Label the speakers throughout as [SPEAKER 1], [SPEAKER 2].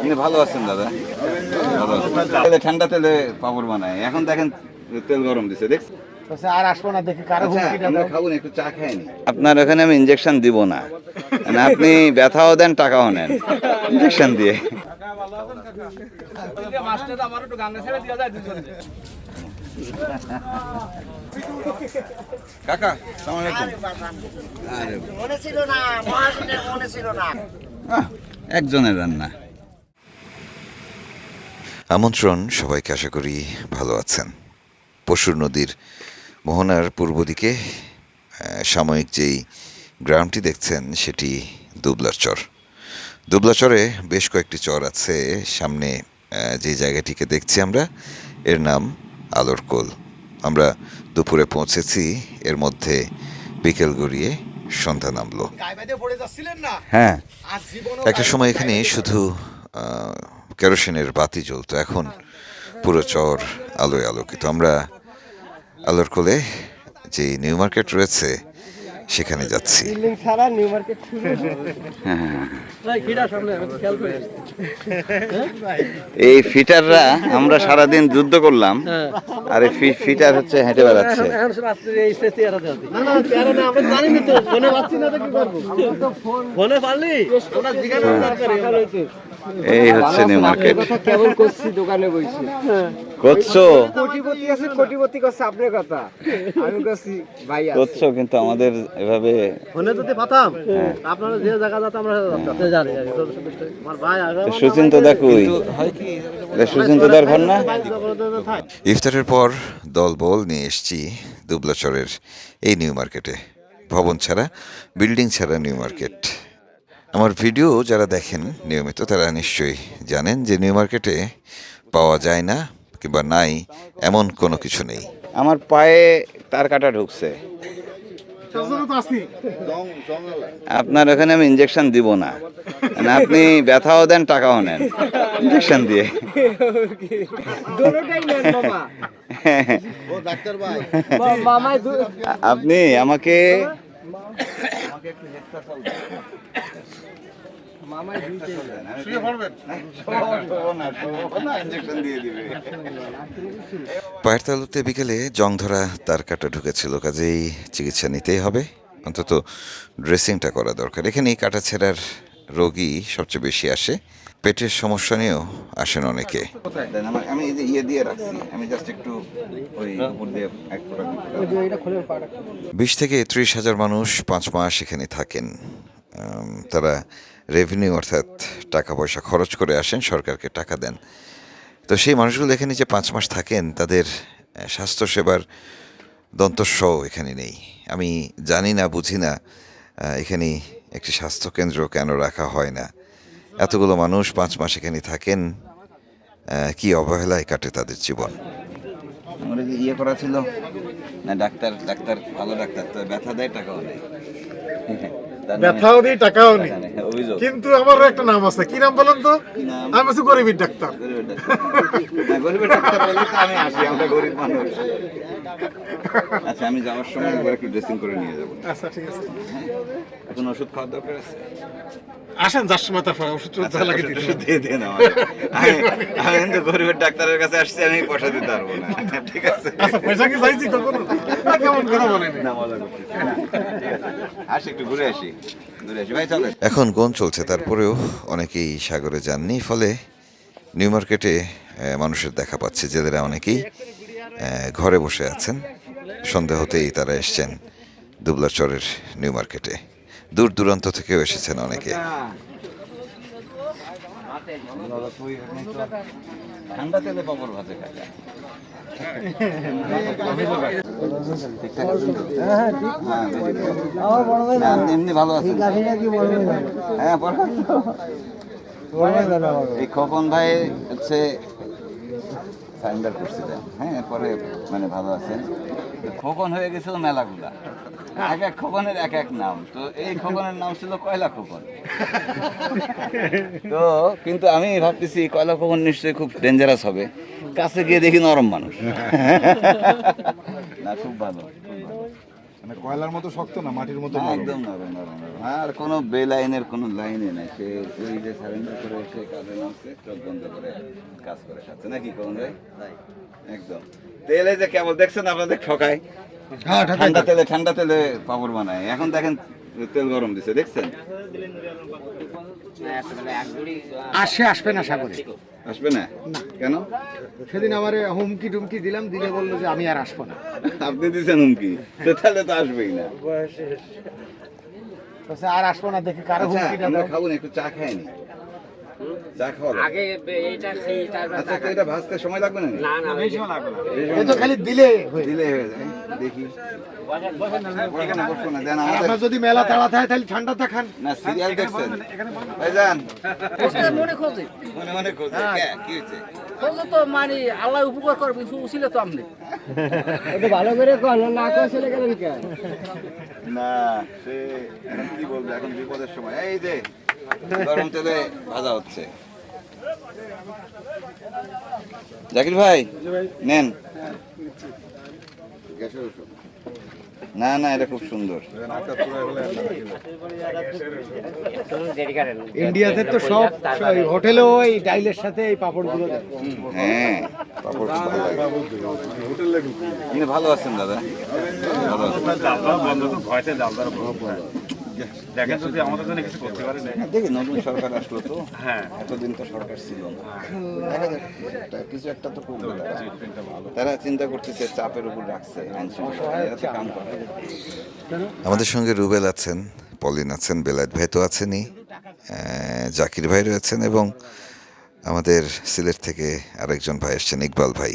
[SPEAKER 1] আপনি ভালো আছেন দাদা? ভালো আছেন। ঠান্ডা তেলে পাপড় বানায়, এখন দেখেন তেল গরম দিছে, দেখছেন?
[SPEAKER 2] আর আসবো না দেখি কারো হুমকিটা দাও।
[SPEAKER 1] খাবো না, একটু চা খাইনি। আপনার ওখানে আমি ইনজেকশন দিব না, মানে আপনি ব্যথাও দেন টাকাও নেন ইনজেকশন দিয়ে। কাকা আসসালামু আলাইকুম।
[SPEAKER 2] মনে ছিল না, মহাজনের মনে ছিল না।
[SPEAKER 1] একজনের রান্না।
[SPEAKER 3] আমন্ত্রণ সবাইকে, আশা করি ভালো আছেন। পশুর নদীর মোহনার পূর্ব দিকে সাময়িক যেই গ্রামটি দেখছেন সেটি দুবলার চর। দুবলার চরে বেশ কয়েকটি চর আছে। সামনে যে জায়গাটিকে দেখছি আমরা, এর নাম আলোর কোল। আমরা দুপুরে পৌঁছেছি, এর মধ্যে বিকেল গড়িয়ে সন্ধ্যা নামলো। হ্যাঁ, একটা সময় এখানে শুধু কেরোসিনের বাতি জ্বলতো, এখন পুরো চর আলোয় আলোকিত। আমরা আলোর কোলে যে নিউ মার্কেট রয়েছে সেখানে যাচ্ছি।
[SPEAKER 1] এই ফিটাররা আমরা সারাদিন যুদ্ধ করলাম, আর এই ফিটার হচ্ছে হেঁটে বেড়াচ্ছে। এই হচ্ছে নিউ মার্কেট।
[SPEAKER 2] কেমন করছি দোকানে বসে
[SPEAKER 1] করছো
[SPEAKER 2] কোটিপতি আছে, কোটিপতি করছে আপনার কথা, আমি করছি ভাই
[SPEAKER 1] করছো, কিন্তু আমাদের এভাবে
[SPEAKER 2] ফোনে যদি পাতাম আপনারা যে জায়গা যেতে আমরা জানি আমার ভাই
[SPEAKER 1] সুচিন্ত দেখুই সুচিন্তদার ঘর না।
[SPEAKER 3] ইফতারের পর দলবল নিয়ে এসেছি দুবলাচরের এই নিউ মার্কেটে। ভবন ছাড়া, বিল্ডিং ছাড়া নিউ মার্কেট। আমার ভিডিও যারা দেখেন নিয়মিত তারা নিশ্চয়ই জানেন যে নিউ মার্কেটে পাওয়া যায় না কিংবা নাই এমন কোনো কিছু নেই।
[SPEAKER 1] আমার পায়ে তার কাটা ঢুকছে, আপনার ওখানে আমি ইনজেকশন দিব না, মানে আপনি ব্যথাও দেন টাকাও নেন ইনজেকশন দিয়ে। আপনি আমাকে
[SPEAKER 3] পায়ের তালুতে বিকেলে জং ধরা তার কাটা ঢুকেছিল, কাজেই চিকিৎসা নিতেই হবে, অন্তত ড্রেসিংটা করা দরকার। এখানে কাটা ছেঁড়ার রোগী সবচেয়ে বেশি আসে, পেটের সমস্যা নিয়েও আসেন অনেকে।
[SPEAKER 1] আমি ইয়ে দিয়ে রাখছি, আমি জাস্ট একটু ওই উপর দিয়ে
[SPEAKER 3] 20 থেকে 30 হাজার মানুষ 5 মাস এখানে থাকেন। তারা রেভিনিউ অর্থাৎ টাকা পয়সা খরচ করে আসেন, সরকারকে টাকা দেন। তো সেই মানুষগুলো এখানে যে 5 মাস থাকেন, তাদের স্বাস্থ্যসেবার দন্তস্ব এখানে নেই। আমি জানি না, বুঝি না এখানে একটি স্বাস্থ্যকেন্দ্র কেন রাখা হয় না। এতগুলো মানুষ 5 মাস এখানে থাকেন, কি অবহেলায় কাটে তাদের জীবন।
[SPEAKER 1] আমরা যে ইয়ে করা ছিল না, ডাক্তার ভালো ডাক্তার, তো ব্যথা দেয় টাকাও নেই।
[SPEAKER 4] ব্যথাও নেই, টাকাও নেই, কিন্তু আমারও একটা নাম আছে। কি নাম বলেন তো? আমি আছি গরিবের ডাক্তার।
[SPEAKER 1] গরিবের ডাক্তার বলে তো আমি আসি, আমরা গরিব মানুষ। আচ্ছা, আমি যাওয়ার সময় একবার একটু ড্রেসিং করে নিয়ে যাবো।
[SPEAKER 4] আচ্ছা, ঠিক আছে।
[SPEAKER 1] এখন ওষুধ খাওয়ার দরকার আছে?
[SPEAKER 4] আসেন, যার সময় তারপর ওষুধ লাগে
[SPEAKER 1] দিয়ে দেন। আমি কিন্তু গরিবের ডাক্তারের কাছে আসছি, আমি পয়সা দিতে পারবো না। ঠিক আছে?
[SPEAKER 4] আচ্ছা, পয়সা কি চাইছি কখনো? কেমন কথা বলেন?
[SPEAKER 1] না, মজা করছি। আসি, একটু ঘুরে আসি ভাই, চলে।
[SPEAKER 3] এখন গোন চলছে, তারপরেও অনেকেই সাগরে যাননি, ফলে নিউ মার্কেটে মানুষের দেখা পাচ্ছে, যাদের অনেকেই ঘরে বসে আছেন। সন্ধ্যা হতেই তারা এসছেন দুবলার চরের নিউ মার্কেটে। দূর দূরান্ত থেকেও এসেছেন অনেকে।
[SPEAKER 1] ঠান্ডা তেলে পাপড় ভাজে খায়। এমনি ভালো আছে। হ্যাঁ, এই খোকন ভাই হচ্ছে সারেন্ডার করছিলেন, হ্যাঁ, পরে মানে ভালো আছেন। খোকন হয়ে গেছিল মেলাগুলা, এক এক খোকনের এক এক নাম। তো এই খোকনের নাম ছিল কয়লা খোকন। তো কিন্তু আমি ভাবতেছি কয়লা খোকন নিশ্চয়ই খুব ডেঞ্জারাস হবে, কাছে গিয়ে দেখি নরম মানুষ। না, খুব ভালো, খুব ভালো।
[SPEAKER 4] মানে কয়লার মতো শক্ত না, মাটির মতো
[SPEAKER 1] হ্যাঁ,
[SPEAKER 4] নরম।
[SPEAKER 1] একদম নরম নরম নরম। আর কোনো বেলাইনের কোনো লাইনে নাই, সে ওই যে সারেন্ডার করে এসে কাজে নামছে, চোখ বন্ধ করে কাজ করে খাচ্ছে নাকি কোন ভাই? একদম তেলে যে কেবল দেখছেন আপনাদের ঠকায়, ঠান্ডা তেলে পাপড় বানায়। এখন দেখেন তেল গরম দিছে, দেখছেন?
[SPEAKER 2] আসবে না সাগরে।
[SPEAKER 1] আসবে না কেন?
[SPEAKER 2] সেদিন আমার হুমকি টুমকি দিলাম, দিলে বললো যে আমি আর আসবো না।
[SPEAKER 1] আপনি দিচ্ছেন হুমকি, তো তাহলে তো আসবেই না।
[SPEAKER 2] বলছে, আর আসবো না, দেখি কারো
[SPEAKER 1] আচ্ছা,
[SPEAKER 2] হুমকিটা
[SPEAKER 1] আমরা
[SPEAKER 2] দাও।
[SPEAKER 1] খাবো না, একটু চা খাইনি, চা খাওয়া
[SPEAKER 5] আগে এইটা খেয়ে তারপর
[SPEAKER 1] আচ্ছা, তো এটা ভাজতে সময় লাগবে না?
[SPEAKER 5] না না বেশি লাগবে না।
[SPEAKER 2] এ তো খালি দিলে হয়ে।
[SPEAKER 1] দিলে হয়ে যায়, দেখি। বসবো না, দেন
[SPEAKER 2] আর
[SPEAKER 1] আমাদের
[SPEAKER 2] আপনার যদি মেলা তাড়া থাকে তাহলে ঠান্ডাটা খান।
[SPEAKER 1] না সিরিয়াল দেখছেন ভাইজান?
[SPEAKER 5] মনে খোঁজে
[SPEAKER 1] মনে মনে খোঁজে, কি হয়েছে?
[SPEAKER 5] খোঁজে তো মানে আল্লাহ উপকার করবে, কিছু উচিত তো আপনি ভালো করে কন না করে চলে গেলেন কেন?
[SPEAKER 1] না সে এখন কি বলবে, এখন বিপদের সময়। এই যে গরম তেলে ভাজা হচ্ছে। জাকির ভাই নেন। না না, এটা খুব সুন্দর।
[SPEAKER 2] ইন্ডিয়াতে তো সব হোটেলেও ওই ডাইলের সাথে এই পাপড়গুলো দেয়।
[SPEAKER 1] হ্যাঁ, পাপড় খুব ভালো লাগে। আপনি ভালো আছেন দাদা? ভালো আছেন।
[SPEAKER 6] দেখেন যদি আমাদের জন্য কিছু করতে পারে না।
[SPEAKER 1] হ্যাঁ, দেখি নতুন সরকার আসলো তো, এতদিন তো সরকার ছিল না। দেখা যাক, কিছু একটা তো করবে তারা চিন্তা করতেছে, চাপের উপর রাখছে আইন শৃঙ্খলা, এরা তো কাম করে।
[SPEAKER 3] আমাদের সঙ্গে রুবেল আছেন, পলিন আছেন, বেলায়েত ভাই তো আছেনই, জাকির ভাই রয়েছেন এবং আমাদের সিলেট থেকে আরেকজন ভাই এসছেন, ইকবাল ভাই।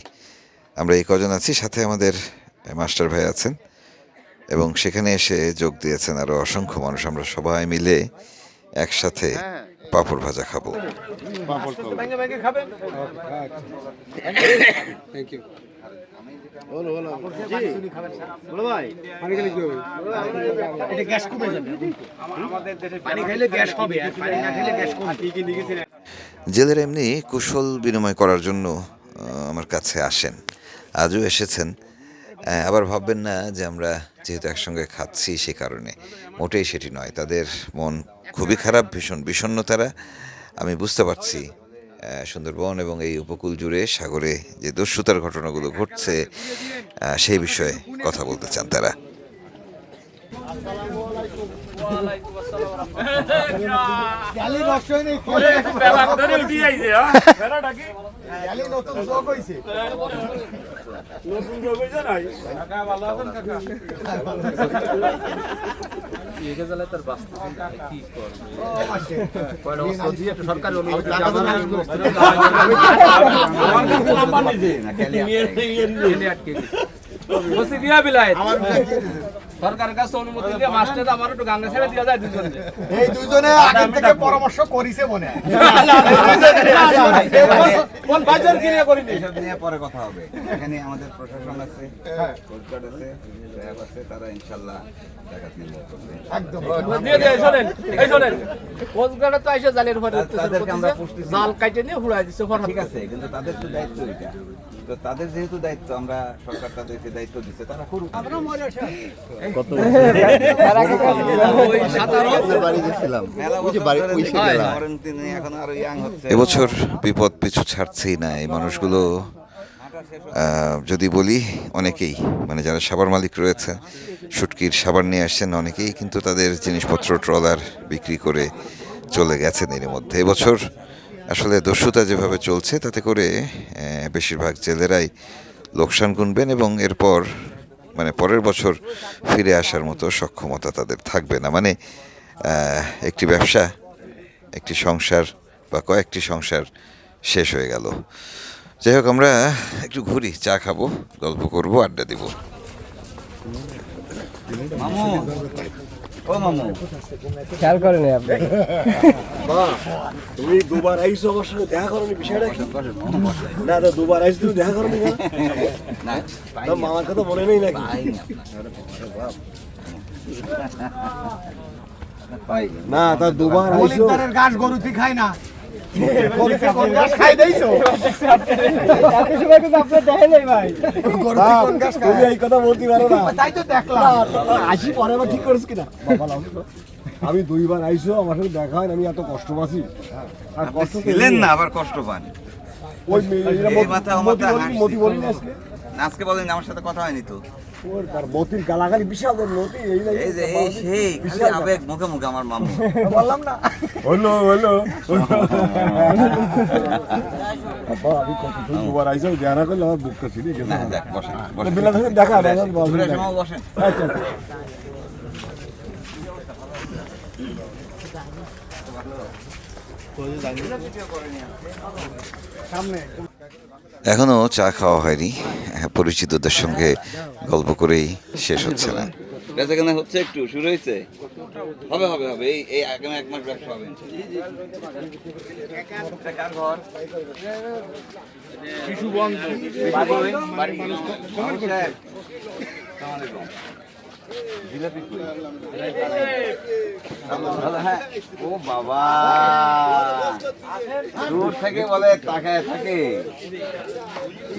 [SPEAKER 3] আমরা এই কজন আছি, সাথে আমাদের মাস্টার ভাই আছেন এবং সেখানে এসে যোগ দিয়েছেন আরও অসংখ্য মানুষ। আমরা সবাই মিলে একসাথে পাঁপড় ভাজা খাবো। জেলের এমনি কুশল বিনিময় করার জন্য আমার কাছে আসেন, আজও এসেছেন। আবার ভাববেন না যে আমরা যেহেতু একসঙ্গে খাচ্ছি সে কারণে, মোটেই সেটি নয়। তাদের মন খুবই খারাপ, ভীষণ বিষণ্ণ তারা। আমি বুঝতে পারছি সুন্দরবন এবং এই উপকূল জুড়ে সাগরে যে দস্যুতার ঘটনাগুলো ঘটছে সেই বিষয়ে কথা বলতে চান তারা।
[SPEAKER 5] সরকারি সরকারের কাছে অনুমতি দিয়ে মাস্টার আমার একটু গাঙ্গে ছেড়ে দিয়ে যায় দুজনে।
[SPEAKER 2] এই দুজনে আগে থেকে পরামর্শ করিছে মনে হয়।
[SPEAKER 5] কোন বাজার কিনে করিনি
[SPEAKER 1] এসব নিয়ে পরে কথা হবে। এখানে আমাদের প্রশাসন আছে, কোস্টগার্ড আছে, র্যাব আছে, তারা ইনশাল্লাহ ডাকাত নির্মূল করবে।
[SPEAKER 2] একদম
[SPEAKER 5] দিয়ে দিয়ে শোনেন, এই শোনেন কোস্টগার্ডে তো এসে জালের উপরে
[SPEAKER 1] তাদেরকে আমরা পুষতেছি।
[SPEAKER 5] জাল কাটে নিয়ে হুড়াই দিচ্ছে ফরহাদ।
[SPEAKER 1] ঠিক আছে, কিন্তু তাদের তো দায়িত্ব এটা। তো তাদের যেহেতু দায়িত্ব, আমরা সরকার তাদেরকে দায়িত্ব দিচ্ছে, তারা করুক। এখন আরো ইয়াং হচ্ছে।
[SPEAKER 3] এবছর বিপদ পিছু ছাড়ছেই না এই মানুষগুলো। যদি বলি অনেকেই, মানে যারা সাবার মালিক রয়েছে, শুটকির সাবার নিয়ে আসছেন অনেকেই, কিন্তু তাদের জিনিসপত্র ট্রলার বিক্রি করে চলে গেছেন এর মধ্যে। এবছর আসলে দস্যুতা যেভাবে চলছে তাতে করে বেশিরভাগ জেলেরাই লোকসান গুনবেন এবং এরপর মানে পরের বছর ফিরে আসার মতো সক্ষমতা তাদের থাকবে না। মানে একটি ব্যবসা, একটি সংসার বা কয়েকটি সংসার শেষ হয়ে গেল। যাই হোক, আমরা একটু ঘুরি, চা খাবো, গল্প করব, আড্ডা দিব।
[SPEAKER 1] মামু, ও মামু,
[SPEAKER 5] খেয়াল করেন আপনি
[SPEAKER 7] তুমি দুবার আইসো আমার সঙ্গে দেখা করনি, বিষয়টা কি? না তো দুবার আইসো, তুমি দেখা করনি কেন?
[SPEAKER 1] না
[SPEAKER 7] তোর মামার কথা মনে নেই নাকি? না তা দুবার আইসো।
[SPEAKER 2] গাছ গরু তুই খাই না।
[SPEAKER 7] খাই দিয়েছো তুমি এই কথা বলতে পারো না তাই তো দেখলাম আসি পরে আবার ঠিক করিস কিনা আমি 2 বার আইসো আমার সাথে দেখা হয় না, আমি এত কষ্ট পাচ্ছি আর কষ্ট
[SPEAKER 1] ছিলেন না আবার কষ্ট পান
[SPEAKER 7] ওই
[SPEAKER 1] এই মাথা আমার
[SPEAKER 7] মতি বলি না আজকে
[SPEAKER 1] আজকে বলেন আমার সাথে কথা হয়নি তো
[SPEAKER 7] ওর তার মতির গালাগালি বিশাল বড় নতি এই না
[SPEAKER 1] এই যে এই সেই খালি আবেগ মুখে মুখে আমার মামু
[SPEAKER 7] বললাম না হলো আমি কত 2 বার আইসো জানা করলে আমার বুকটা ছিঁড়ে গেছে
[SPEAKER 1] না দেখ বসেন বসেন
[SPEAKER 7] বিলা থেকে দেখা
[SPEAKER 1] ঘুরে সময় বসেন
[SPEAKER 7] আচ্ছা
[SPEAKER 3] এখনও চা খাওয়া হয়নি, পরিচিতদের সঙ্গে গল্প করেই শেষ হচ্ছে না।
[SPEAKER 1] বেচাকেনা হচ্ছে একটু শুরু হয়েছে হবে হবে হবে এই এই আগামী 1 মাস ব্যবসা হবে কার ঘর শিশু বন্ধ বাড়ি জিলাপি কই হ্যাঁ ও বাবা দূর থেকে বলে তাকায় থাকে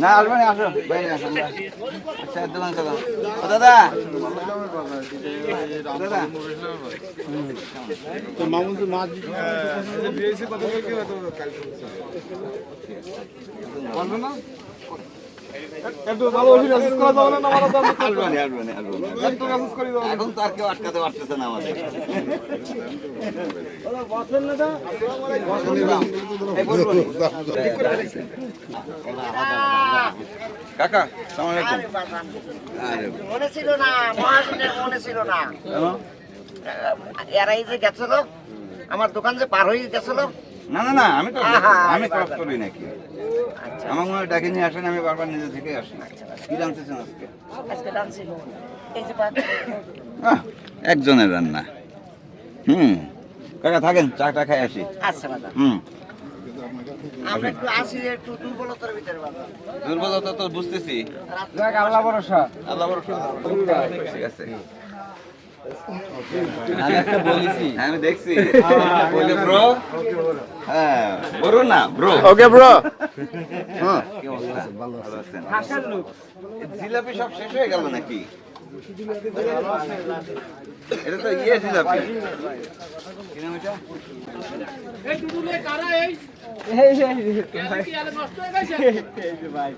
[SPEAKER 1] না আসবে না আসো বাইরে আসুন আচ্ছা দোকান চলো ও দাদা দাদা
[SPEAKER 6] তো মামুন তো মাছ দিয়েছে কত করে বলবে না একটু ভালো ওষুধ অ্যাসেস করা যাবে না আমার দাম
[SPEAKER 1] আসবে
[SPEAKER 6] একটু অ্যাসেস করে দাও
[SPEAKER 1] এখন তো আর কেউ আটকাতে পারতেছে না আমাদের কাকা সালাম আলাইকুম আরে
[SPEAKER 8] মনে ছিল না মহাজনের মনে ছিল না এরা এই যে গেছিল আমার দোকান যে পার হয়ে গেছিল
[SPEAKER 1] না না না আমি তো আমি ক্রস করি নাকি আমার মনে হয় ডাকে নিয়ে আসেন আমি বারবার নিজে থেকে আসি কি জানতেছেন আজকে
[SPEAKER 8] আজকে ডান্সিল এই যে
[SPEAKER 1] একজনের রান্না কাকা থাকেন চাটা খাই আসি
[SPEAKER 8] আচ্ছা দাদা আমরা একটু আসি একটু দুর্বলতার ভিতরে বাবা
[SPEAKER 1] দুর্বলতা তো বুঝতেছি
[SPEAKER 5] আল্লাহ ভরসা
[SPEAKER 1] আল্লাহ ভরসা ঠিক আছে আমি দেখছি বলে ব্রো হ্যাঁ বলো না ব্রো
[SPEAKER 2] ওকে ব্রো
[SPEAKER 1] কি অবস্থা ভালো আছেন হাসান লোক জিলাপি সব শেষ হয়ে গেল নাকি এটা তো ইয়ে জিলাপি কি নাম এটা
[SPEAKER 5] এই দুদুলে কারা এই কি আলে নষ্ট হয়ে গেছে এই যে ভাই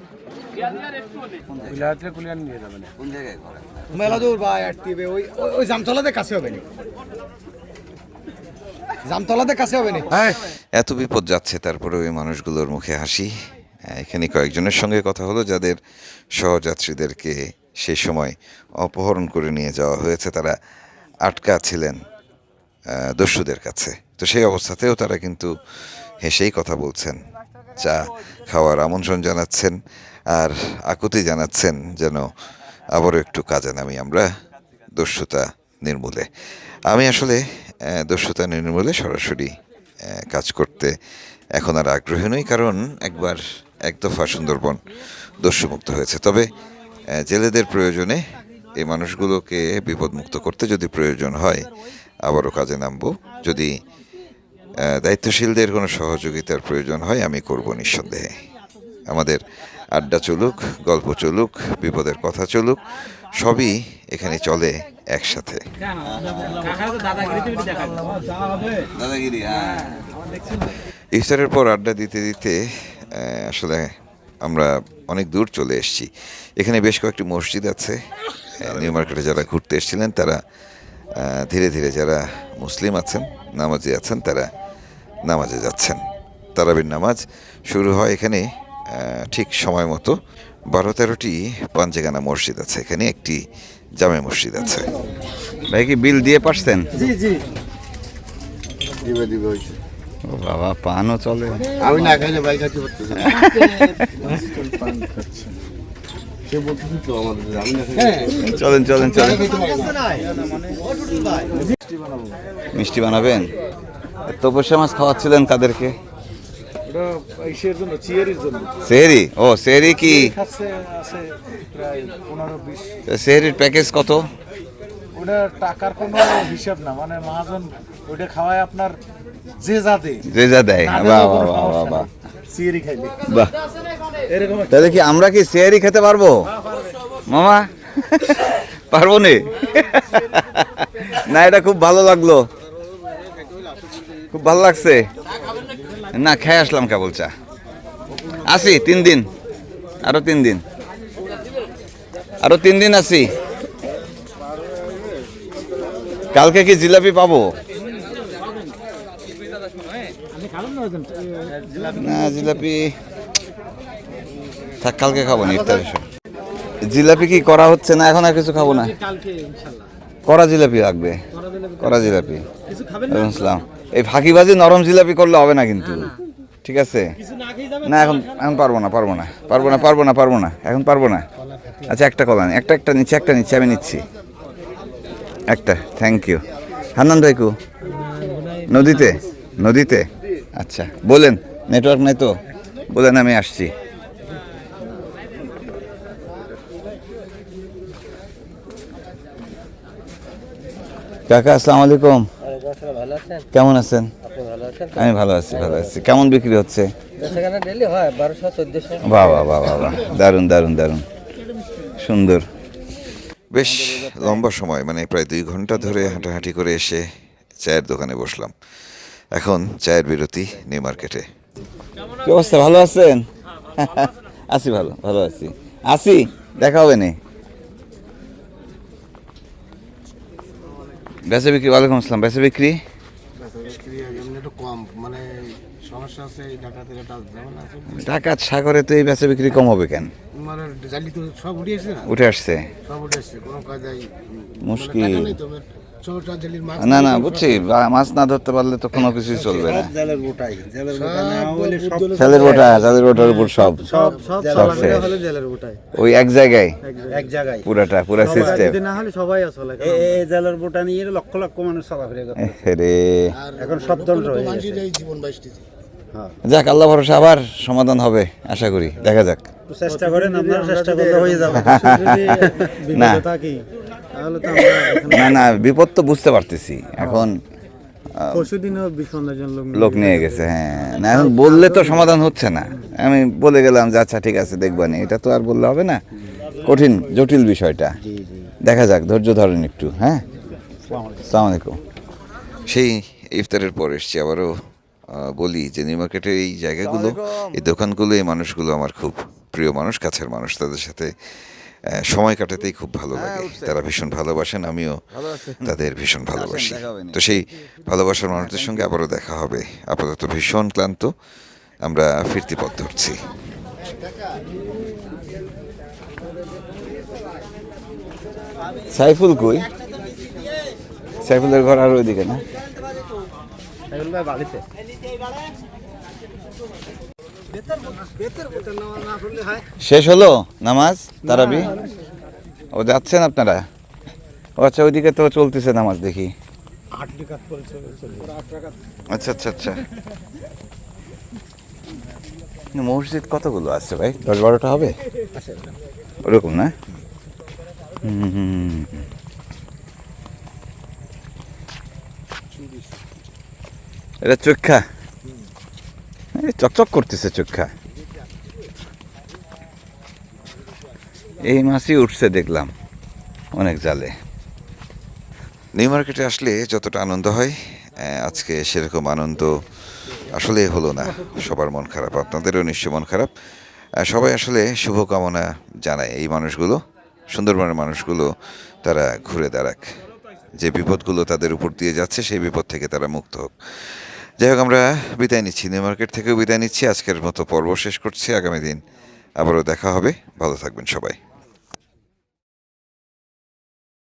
[SPEAKER 5] বিলাতে কুলিয়ান নিয়ে যাবেন
[SPEAKER 1] কোন জায়গায় ঘর
[SPEAKER 7] মেলা দূর ভাই আটটিবে ওই ওই জামতলাতে কাছে হবে না জামতলাতে কাছে হবে না
[SPEAKER 3] এত বিপদ যাচ্ছে, তারপরে ওই মানুষগুলোর মুখে হাসি। এখানে কয়েকজনের সঙ্গে কথা হলো যাদের সহযাত্রীদেরকে সেই সময় অপহরণ করে নিয়ে যাওয়া হয়েছে, তারা আটকা ছিলেন দস্যুদের কাছে। তো সেই অবস্থাতেও তারা কিন্তু হেসেই কথা বলছেন, চা খাওয়ার আমন্ত্রণ জানাচ্ছেন আর আকুতি জানাচ্ছেন যেন আবারও একটু কাজে নামি আমরা দস্যুতা নির্মূলে। আমি আসলে দস্যুতা নির্মূলে সরাসরি কাজ করতে এখন আর আগ্রহী নই, কারণ একবার এক দফা সুন্দরবন দস্যুমুক্ত হয়েছে। তবে জেলেদের প্রয়োজনে এই মানুষগুলোকে বিপদমুক্ত করতে যদি প্রয়োজন হয় আবারও কাজে নামবো। যদি দায়িত্বশীলদের কোনো সহযোগিতার প্রয়োজন হয় আমি করব নিঃসন্দেহে। আমাদের আড্ডা চলুক, গল্প চলুক, বিপদের কথা চলুক, সবই এখানে চলে একসাথে।
[SPEAKER 1] দাদাগিরি হ্যাঁ
[SPEAKER 3] ইফতারের পর আড্ডা দিতে দিতে আসলে আমরা অনেক দূর চলে এসেছি। এখানে বেশ কয়েকটি মসজিদ আছে। নিউ মার্কেটে যারা ঘুরতে এসেছিলেন তারা ধীরে ধীরে, যারা মুসলিম আছেন, নামাজি আছেন, তারা নামাজে যাচ্ছেন। তারাবির নামাজ শুরু হয় এখানে ঠিক সময় মতো। 12-13টি পাঞ্জেগানা মসজিদ আছে, এখানে একটি জামে মসজিদ আছে।
[SPEAKER 1] ভাই কি বিল দিয়ে পারছেন?
[SPEAKER 7] জি জি
[SPEAKER 6] দিবে হইছে
[SPEAKER 1] ও বাবা পানও চলে
[SPEAKER 6] আমি না খাইলে ভাই খাইতে পারতেছি সে বলতেছি তো আমাদের আমি না
[SPEAKER 1] চলেন চলেন চলেন মিষ্টি বানাবেন। তপস্যা মাছ খাওয়াচ্ছিলেন কাদেরকে?
[SPEAKER 7] ওটা ইসের জন্য চিয়ারের জন্য
[SPEAKER 1] সেহরি। ও সেহরি কি
[SPEAKER 7] আছে আছে প্রায় 15-20।
[SPEAKER 1] সেহরির প্যাকেজ কত?
[SPEAKER 7] ওটা টাকার কোনো হিসাব না, মানে মহাজন ওইটা খাওয়ায় আপনার
[SPEAKER 4] যে যা দে
[SPEAKER 1] যে যা দেয়, বাহ বাহ বাহ বাহ বাহ
[SPEAKER 4] সিয়ারি খাইলে
[SPEAKER 1] বাহ।
[SPEAKER 4] এরকম
[SPEAKER 1] তাহলে কি আমরা কি শেয়ারই খেতে পারবো মামা? পারবো নে? না, এটা খুব ভালো লাগলো, খুব ভালো লাগছে। না, খেয়ে আসলাম কেবল চা। আসি 3 দিন, আরো 3 দিন, আরো 3 দিন আসি। কালকে কি জিলাপি পাবো? না, জিলাপি থাক, কালকে খাবো না ইফতারের সময়। জিলাপি কি করা হচ্ছে না? এখন আর কিছু খাবো না, করা জিলাপি লাগবে, করা জিলাপি। বুঝলাম। এই ফাঁকিবাজি নরম জিলাপি করলে হবে না কিন্তু, ঠিক আছে? না, এখন এখন পারবো না, পারবো না, পারবো না, পারবো না, পারবো না, এখন পারবো না। আচ্ছা, একটা কলা একটা একটা নিচ্ছি, একটা নিচ্ছি, আমি নিচ্ছি একটা। Thank you. হান্নান ভাই কু? নদীতে, নদীতে। আচ্ছা, বলেন, নেটওয়ার্ক নাই তো, বলেন, আমি আসছি। কাকা, আসসালামু আলাইকুম।
[SPEAKER 2] ভালো আছেন?
[SPEAKER 1] কেমন আছেন?
[SPEAKER 2] আপনি ভালো আছেন?
[SPEAKER 1] আমি ভালো আছি, ভালো আছি। কেমন বিক্রি হচ্ছে?
[SPEAKER 2] সেখানে ডেলি হয় 1200-1400।
[SPEAKER 1] বাহ বাহ বাহ বাহ বাহ, দারুণ দারুণ দারুণ, সুন্দর।
[SPEAKER 3] বেশ লম্বা সময়, মানে প্রায় 2 ঘন্টা ধরে হাঁটাহাঁটি করে এসে চায়ের দোকানে বসলাম। এখন চায়ের বিরতি নিউ মার্কেটে।
[SPEAKER 1] কি অবস্থা, ভালো আছেন? আছি, ভালো ভালো আছি, আছি। দেখা হবে নি। বেচা বিক্রি? ওয়ালাইকুম আসসালাম। বেচা বিক্রি
[SPEAKER 7] একটু কম, মানে সমস্যা আছে এই ঢাকাতে একটা ঝামেলা আছে।
[SPEAKER 1] ঢাকার সাগরে তো এই বেচা বিক্রি কম হবে কেন?
[SPEAKER 7] মানে জালি তো সব উঠে এসেছে না,
[SPEAKER 1] উঠে আসছে,
[SPEAKER 7] সব উঠে এসেছে, কোনো কাজেই
[SPEAKER 1] মুশকিল।
[SPEAKER 7] টাকা নেই তো, সমস্যা জালির মাছ
[SPEAKER 1] না না, বুঝছি, মাছ না ধরতে পারলে তো কোনো কিছুই চলবে না।
[SPEAKER 7] জালের গোটাই, জালের গোটা না হলে সব
[SPEAKER 1] ছেলের ওটা, যাদের ওটার উপর সব
[SPEAKER 2] সব
[SPEAKER 1] সব শেষ।
[SPEAKER 2] হলে জেলের গোটায়
[SPEAKER 1] ওই এক জায়গায়
[SPEAKER 7] এক জায়গায়
[SPEAKER 1] পুরাটা, পুরা সিস্টেম।
[SPEAKER 2] না হলে সবাই আসলে
[SPEAKER 7] এই জালের গোটা নিয়ে লক্ষ লক্ষ মানুষ চলাফেরা করে
[SPEAKER 1] রে,
[SPEAKER 7] এখন সব দণ্ড হয়ে গেছে। জীবন বাইশটিতে
[SPEAKER 1] যাক, আল্লাহ ভরসা, আবার সমাধান হবে আশা করি, দেখা যাক।
[SPEAKER 7] চেষ্টা করেন, আপনারা চেষ্টা করলে হয়ে যাবে।
[SPEAKER 1] না
[SPEAKER 2] থাকি তাহলে তো আমরা
[SPEAKER 1] না না, বিপদ তো বুঝতে পারতেছি এখন।
[SPEAKER 2] পরশুদিনও বিপন্নের জন্য
[SPEAKER 1] লোক নিয়ে গেছে, হ্যাঁ। না, এখন বললে তো সমাধান হচ্ছে না। আমি বলে গেলাম যে আচ্ছা ঠিক আছে দেখবানি, এটা তো আর বললে হবে না, কঠিন জটিল বিষয়টা। দেখা যাক, ধৈর্য ধরেন একটু। হ্যাঁ, আসসালামু আলাইকুম।
[SPEAKER 3] সেই ইফতারের পর এসছি আবারও। বলি যে নিউ মার্কেটের এই জায়গাগুলো, এই দোকানগুলো, এই মানুষগুলো আমার খুব প্রিয় মানুষ, কাছের মানুষ। তাদের সাথে সময় কাটাতেই খুব ভালো লাগে। তারা ভীষণ ভালোবাসেন, আমিও তাদের ভীষণ ভালোবাসি। তো সেই ভালোবাসার মানুষদের সঙ্গে আবারও দেখা হবে। আপাতত ভীষণ ক্লান্ত, আমরা ফিরতি পথ ধরছি।
[SPEAKER 1] সাইফুল কই? সাইফুলের ঘর আর ওইদিকে না?
[SPEAKER 2] বাড়িতে
[SPEAKER 1] শেষ হলো নামাজ তারাবি? ও যাচ্ছেন আপনারা? ও আচ্ছা, ওইদিকে তো চলতেছে নামাজ দেখি। আচ্ছা আচ্ছা আচ্ছা। মসজিদ কতগুলো আছে ভাই? 10-12টা হবে ওরকম না? এটা চক্ষা, চকচক করতেছে চক্ষা। এই মাছই উঠছে দেখলাম অনেক জালে।
[SPEAKER 3] নিউ মার্কেটে আসলে যতটা আনন্দ হয়, আজকে সেরকম আনন্দ আসলে হলো না। সবার মন খারাপ, আপনাদেরও নিশ্চয় মন খারাপ। সবাই আসলে শুভকামনা জানায় এই মানুষগুলো, সুন্দরবনের মানুষগুলো, তারা ঘুরে দাঁড়াক। যে বিপদগুলো তাদের উপর দিয়ে যাচ্ছে সেই বিপদ থেকে তারা মুক্ত হোক। যাই হোক, আমরা বিদায় নিচ্ছি, নিউ মার্কেট থেকেও বিদায় নিচ্ছি। আজকের মতো পর্ব শেষ করছি। আগামী দিন আবারও দেখা হবে। ভালো থাকবেন সবাই।